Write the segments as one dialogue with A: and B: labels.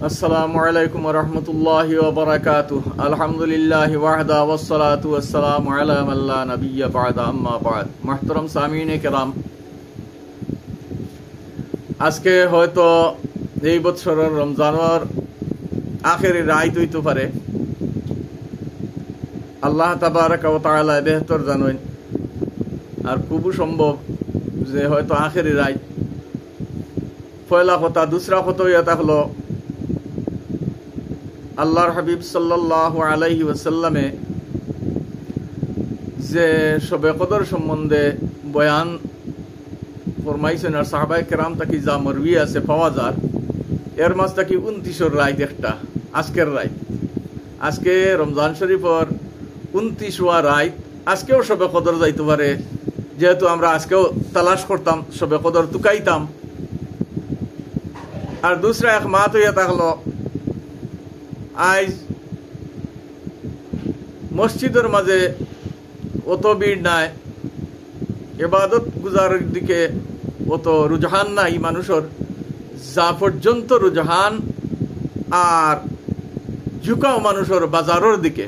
A: আসসালামু আলাইকুম ওয়া রাহমাতুল্লাহি ওয়া বারাকাতুহু। আলহামদুলিল্লাহি ওয়াহদা ওয়াসসালাতু ওয়াসসালামু আলা মান লা নাবিয়্যা বা'দা, আম্মা বা'দ। মুহতারাম সামিঈনে কেরাম, আজকে হয়তো এই বছরের রমজানের আখেরি রাত হইতে পারে। আল্লাহ তাবারাকা ওয়া তাআলা বেহতর জানেন, আর খুব সম্ভব যে হয়তো আখেরি রাত। পয়লা কথা, দুসরা কথা ইয়া থাকলো আল্লাহর হাবিব সাল্লাল্লাহু আলাইহি ওয়াসাল্লামে যে শবে কদর সম্বন্ধে বয়ান ফরমাইছেন আর সাহাবায়ে কেরাম তাকি যা মরবি আছে পাওয়া যায়, এর মাঝ তাকি 29 রাত একটা আজকের রাত। আজকে রমজান শরীফের 29 রাত, আজকেও শবে কদর যাইতে পারে, যেহেতু আমরা আজকেও তালাশ করতাম, শবে কদর তুকাইতাম। আর দুসরা এক মাহ হইয়া থাকলো আজ মসজিদের মাঝে অত ভিড় নাই, ইবাদত গুজারের দিকে অত রুজহান নাই মানুষের, যা পর্যন্ত রুজহান আর ঝুঁকাও মানুষের বাজারের দিকে।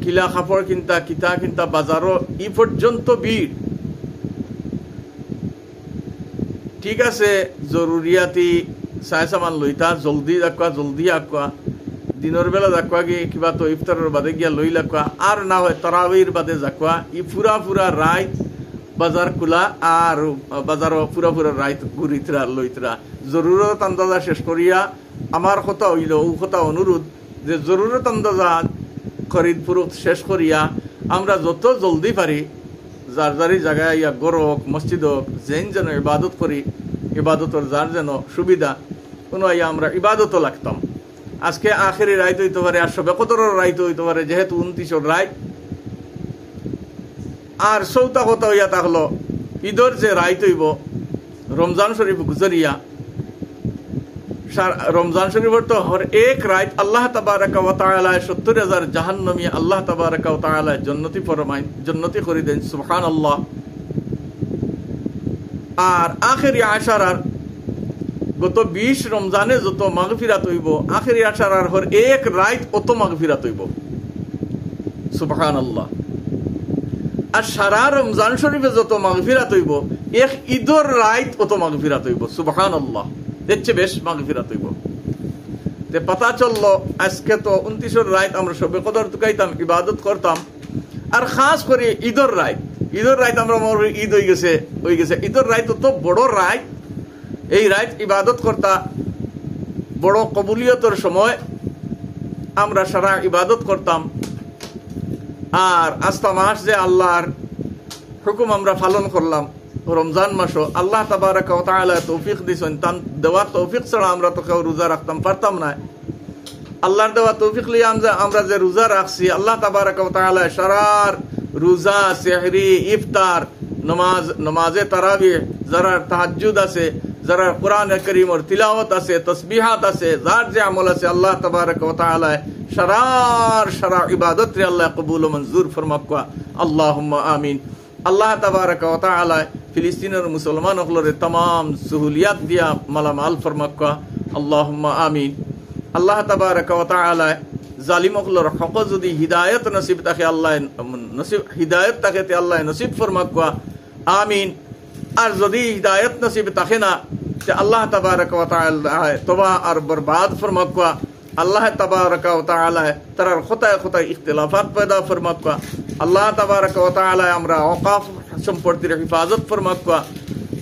A: কিলা কাপড় কিনতা, কিতা কিনতা বাজারও ই পর্যন্ত ভিড়। ঠিক আছে, জরুরিয়াতি চাই সামান লইতা, জলদি রাখবা, জলদি আঁকা, দিনের বেলা যাকবা গিয়ে কিবা তো ইফতারের বাদে গিয়া লই লাগবা, আর না হয় তারাবির বাদে যাকবা। ই পুরা পুরা রাত বাজার খোলা, আর বাজারও পুরা পুরা রাত ঘুরিতরা লইতরা। জরুরত আন্দাজা শেষ করিয়া আমার কথা হইল, ও কথা অনুরোধ যে জরুরত আন্দাজা খরিদ ফুরুত শেষ করিয়া আমরা যত জলদি পারি যার যারি জায়গায় ইয়া গরক মসজিদ যেন ইবাদত করি, ইবাদতর যার যেন সুবিধা কোনো আমরা ইবাদত লাগতাম। আজকে আখেরি রাত হইতে পারে, আর শবে কদরের রাত হইতে পারে, যেহেতু 29 রাত। আর চৌথা কথা হইয়া থাকলো ঈদের যে রাত হইব রমজান শরীফ গুজরিয়া, রমজান শরীফের তো হর এক রাত আল্লাহ তাবারাকা ওয়া তাআলা 70,000 জাহান্নামী আল্লাহ তাবারাকা ওয়া তাআলা জান্নাতি ফরমাইন, জান্নাতি করে দেন, সুবহানাল্লাহ। আর আখেরি আশারার গত 20 রমজানে যত মাগফিরাত হইব, আখেরি আশারার হর এক রাত অত মাগফিরাত হইব, সুবহানাল্লাহ। আর সারা রমজান শরীফে যত মাগফিরাত হইব, এক ঈদের রাত অত মাগফিরাত হইব, সুবহানাল্লাহ। দেখছে বেশ মাগফিরাত হইব। তে পাতা চললো আজকে তো 29 রাত আমরা শবে কদর তুকাইতাম, ইবাদত করতাম। আর খাস করে ঈদের রাত, ঈদের রাত আমরা ঈদ হয়ে গেছে। ঈদের রাত তো বড় রাত, এই রাত ইবাদত করতা বড় কবুলিয়তের সময় আমরা সারা ইবাদত করতাম। আর আস্তা মাস যে আল্লাহর হুকুম আমরা পালন করলাম, রমজান মাসও আল্লাহ তাবারাকা ওয়া তাআলা তৌফিক দিছেন। তান দেওয়া তৌফিক ছাড়া আমরা তো কেউ রোজা রাখতাম পারতাম না। আল্লাহর দেওয়া তৌফিক লিয়ে আমরা যে রোজা রাখছি, আল্লাহ তাবারাকা ওয়া তাআলা সারার রোজা, সেহরি, ইফতার, নমাজে তারাবিহ, যারা তাহাজ্জুদ আছে, যারা কোরআন কারীমের তিলাওয়াত আছে, তাসবিহাত আছে, যার যে আমল আছে, আল্লাহ তাবারাকা ওয়া তাআলা সারা ইবাদত রে আল্লাহ কবুল ও মঞ্জুর ফরমাক। আল্লাহুম্মা আমিন। আল্লাহ তাবারাকা ওয়া তাআলা ফিলিস্তিনের মুসলমান হলরে तमाम সুহুলিয়াত দিয়া মালামাল ফরমাক। আল্লাহুম্মা আমিন। আল্লাহ তাবারাকা ওয়া তাআলা জালিম হলর হক যদি হিদায়াত নসিব তাকে আল্লাহ নসিব, হিদায়াত তাকে তে আল্লাহ নসিব ফরমাক। আমিন। আর যদি হিদায়াত নসিব তাকে না, তে আল্লাহ তাবারাকা ওয়া তাআলা তওবা আর বরবাদ ফরমাক। আল্লাহ তাবারাকা ওয়া তাআলা তারার খোতায় ইখতিলাফাত পয়দা ফরমাক। আল্লাহ তাবারাকা ওয়া তাআলা আমরা ওয়াকাফ সম্পত্তির হিফাজত ফরমাক।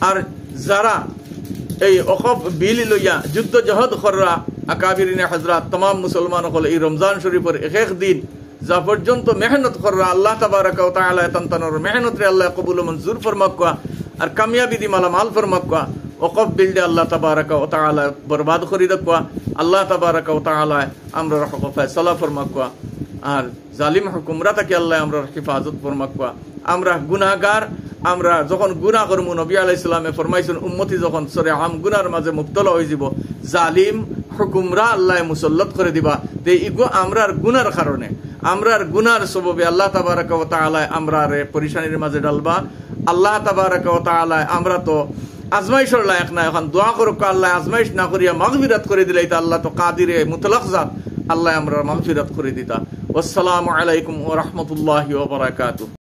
A: আর যারা এই ওয়াকফ বিল লইয়া যুদ্ধ জহদ কররা আকাবিরিনে হযরত तमाम মুসলমান হল এই রমজান শরীফের এক দিন যা পর্যন্ত মেহনত কররা, আল্লাহ তাবারাকা ওয়া তাআলা তানতানোর মেহনত রে আল্লাহ কবুল ও মঞ্জুর ফরমাক। আর কামিয়াবি দি মালামাল ফরমাক। ওয়াকফ বিল দে আল্লাহ তাবারাকা ওয়া তাআলা বরবাদ করি দেক। আল্লাহ তাবারাকা ওয়া তাআলা আমরা হক ফয়সালা ফরমাক। আর জালিম হুকুমরা তাকে আল্লাহ আমরা হিফাজত ফরমাক। আমরা গুনাহগার, আমরা যখন গুনাহ করমু, নবী আলাইহিস সালামে ফরমাইছেন উম্মতি যখন সরে আম গুনার মাঝে মুবতলা হয়ে যাব, জালিম হুকুমরা আল্লাহ মুসল্লত করে দিবা। তে ইগো আমরার গুনার কারণে, আমরার গুনার সববে আল্লাহ তাবারাকা ওয়া তাআলা আমরারে পরিশানির মাঝে ডালবা। আল্লাহ তাবারাকা ওয়া তাআলা আমরা তো আজমাইশর লায়ক না, এখন দোয়া করুক আল্লাহ আজমাইশ না করিয়া মাগফিরাত করে দিলে তা আল্লাহ তো কাদিরে মুতলাক জাত, আল্লাহ আমরা মাগফিরাত করে দিতা। আসসালামু আলাইকুম ওয়া রাহমাতুল্লাহি ওয়া বারাকাতুহু।